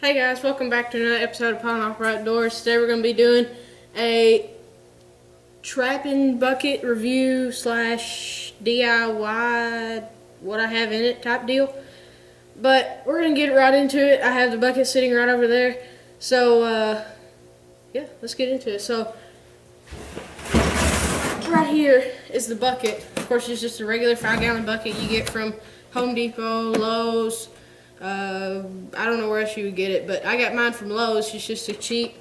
Hey guys, welcome back to another episode of Pineapple Outdoors. Today we're going to be doing a trapping bucket review slash DIY, what I have in it type deal. But we're going to get right into it. I have the bucket sitting right over there. So, yeah, let's get into it. So, right here is the bucket. Of course, it's just a regular 5-gallon bucket you get from Home Depot, Lowe's. I don't know where else you would get it, but I got mine from Lowe's. It's just a cheap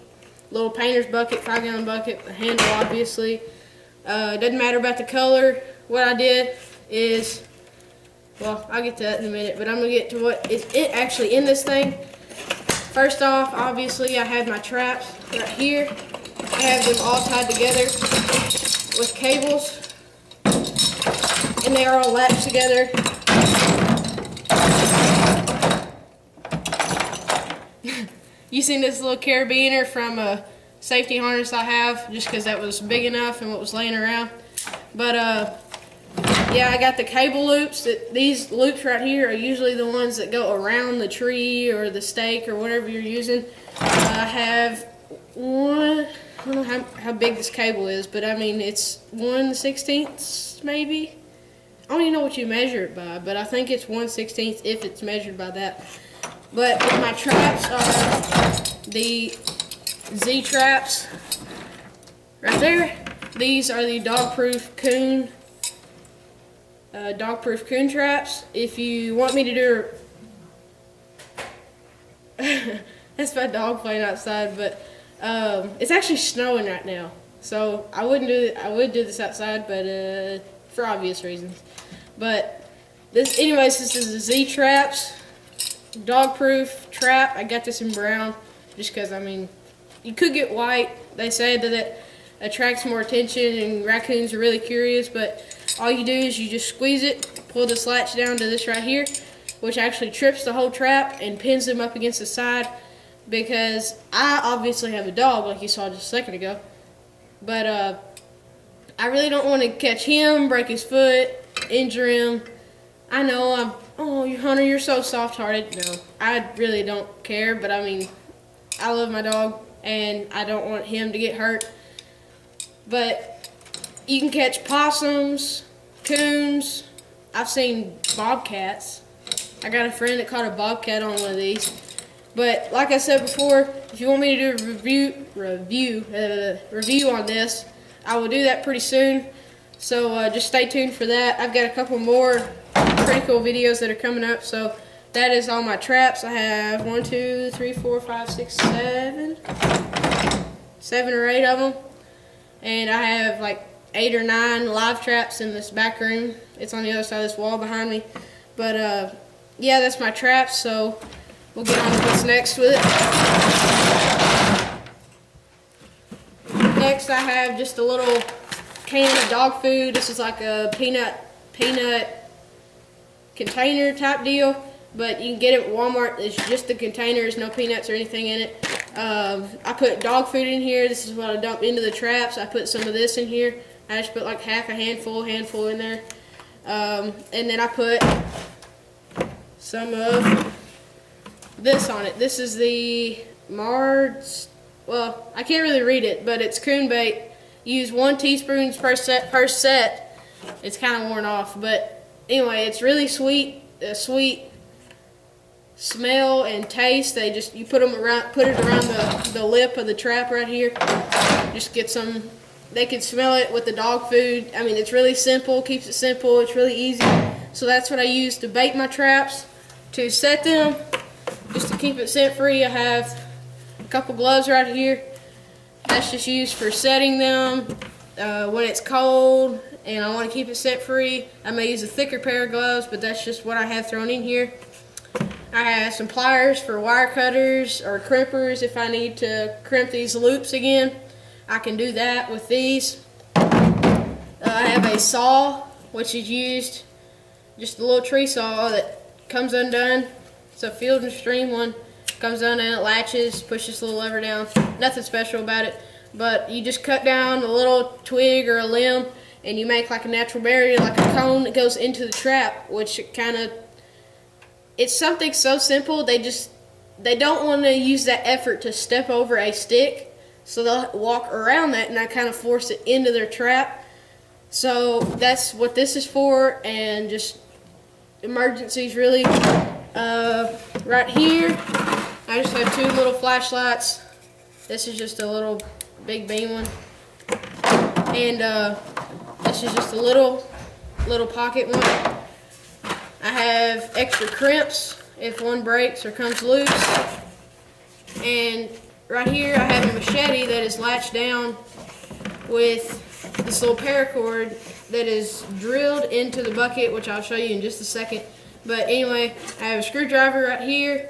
little painter's bucket, 5-gallon bucket, the handle obviously. Doesn't matter about the color. What I did is, well, I'll get to that in a minute, but I'm going to get to what is it actually in this thing. First off, obviously, I have my traps right here. I have them all tied together with cables, and they are all latched together. You seen this little carabiner from a safety harness I have, just because that was big enough and what was laying around. But yeah, I got the cable loops. These loops right here are usually the ones that go around the tree or the stake or whatever you're using. I have one, I don't know how big this cable is, but I mean it's 1/16 maybe. I don't even know what you measure it by, but I think it's 1/16 if it's measured by that. But my traps are the Z traps right there. These are the dog-proof coon traps. If you want me to do that's my dog playing outside, but it's actually snowing right now, so I would do this outside, but for obvious reasons. But this is the Z traps. Dog-proof trap. I got this in brown just because, I mean, you could get white. They say that it attracts more attention and raccoons are really curious, but all you do is you just squeeze it, pull this latch down to this right here, which actually trips the whole trap and pins them up against the side, because I obviously have a dog like you saw just a second ago, but I really don't want to catch him, break his foot, injure him. I know oh, Hunter, you're so soft-hearted. No, I really don't care, but I mean, I love my dog, and I don't want him to get hurt. But you can catch possums, coons. I've seen bobcats. I got a friend that caught a bobcat on one of these. But like I said before, if you want me to do a review on this, I will do that pretty soon. So just stay tuned for that. I've got a couple more pretty cool videos that are coming up. So that is all my traps. I have 1, 2, 3, 4, 5, 6, 7 or 8 of them, and I have like 8 or 9 live traps in this back room. It's on the other side of this wall behind me. But yeah, that's my traps. So we'll get on to what's next with it. Next, I have just a little can of dog food. This is like a peanut container type deal, but you can get it at Walmart. It's just the container, there's no peanuts or anything in it. I put dog food in here. This is what I dump into the traps. I put some of this in here. I just put like half a handful in there, and then I put some of this on it. This is the Mards, well, I can't really read it, but it's coon bait. Use 1 teaspoon per set. It's kind of worn off, but anyway, it's really sweet, sweet smell and taste. You put it around the lip of the trap right here. Just get some. They can smell it with the dog food. I mean, it's really simple. Keeps it simple. It's really easy. So that's what I use to bait my traps. To set them, just to keep it scent free, I have a couple gloves right here. That's just used for setting them when it's cold and I want to keep it scent free. I may use a thicker pair of gloves, but that's just what I have thrown in here. I have some pliers for wire cutters or crimpers. If I need to crimp these loops again, I can do that with these. I have a saw, which is used, just a little tree saw that comes undone. It's a Field and Stream one. Comes undone, it latches, push this little lever down. Nothing special about it, but you just cut down a little twig or a limb and you make like a natural barrier, like a cone that goes into the trap, which kind of, it's something so simple. They just they don't want to use that effort to step over a stick, so they'll walk around that, and I kind of force it into their trap. So that's what this is for, and just emergencies really. Right here, I just have 2 little flashlights. This is just a little big beam one, and this is just a little pocket one. I have extra crimps if one breaks or comes loose. And right here I have a machete that is latched down with this little paracord that is drilled into the bucket, which I'll show you in just a second. But anyway, I have a screwdriver right here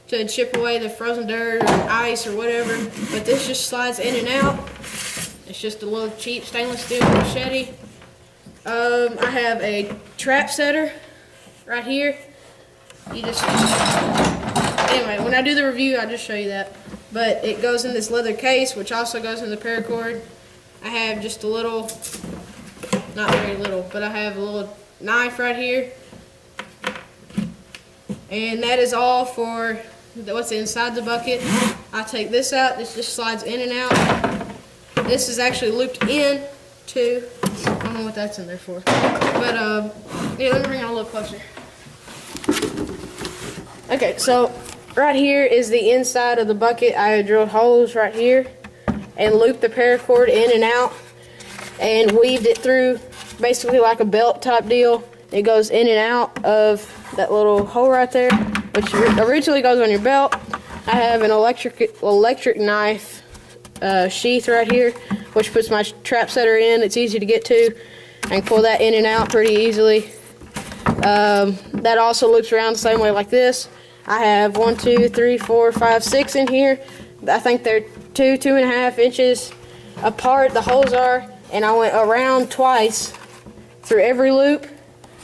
to chip away the frozen dirt or ice or whatever. But this just slides in and out. It's just a little cheap stainless steel machete. I have a trap setter right here. Anyway, when I do the review, I'll just show you that. But it goes in this leather case, which also goes in the paracord. I have just a little, not very little, but I have a little knife right here. And that is all for what's inside the bucket. I take this out. This just slides in and out. This is actually looped in to, I don't know what that's in there for. But, yeah, let me bring it a little closer. Okay, so right here is the inside of the bucket. I drilled holes right here and looped the paracord in and out and weaved it through basically like a belt type deal. It goes in and out of that little hole right there, which originally goes on your belt. I have an electric knife sheath right here, which puts my trap setter in. It's easy to get to. I can pull that in and out pretty easily. That also loops around the same way like this. I have 1, 2, 3, 4, 5, 6 in here. I think they're 2.5 inches apart, the holes are, and I went around twice through every loop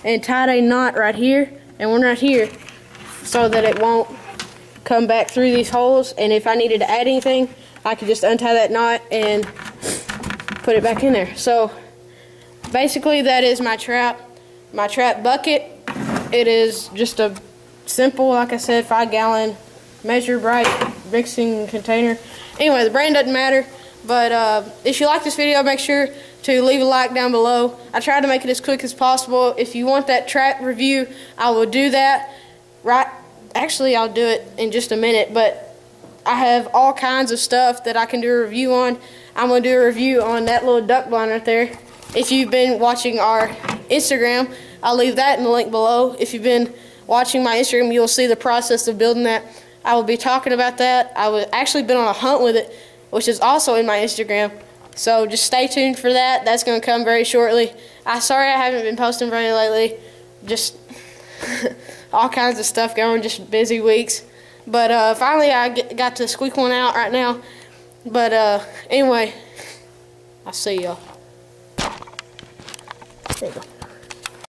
and tied a knot right here and one right here so that it won't come back through these holes. And if I needed to add anything, I could just untie that knot and put it back in there. So basically that is my trap bucket. It is just a simple, like I said, 5-gallon Measure Bright mixing container. Anyway, the brand doesn't matter, but if you like this video, make sure to leave a like down below. I tried to make it as quick as possible. If you want that trap review, I will do that. Actually, I'll do it in just a minute, but I have all kinds of stuff that I can do a review on. I'm going to do a review on that little duck blind right there. If you've been watching our Instagram, I'll leave that in the link below. If you've been watching my Instagram, you'll see the process of building that. I will be talking about that. I actually been on a hunt with it, which is also in my Instagram. So just stay tuned for that. That's going to come very shortly. Sorry I haven't been posting very lately. Just all kinds of stuff going, just busy weeks. But finally I got to squeak one out right now. But anyway, I'll see y'all. There you go.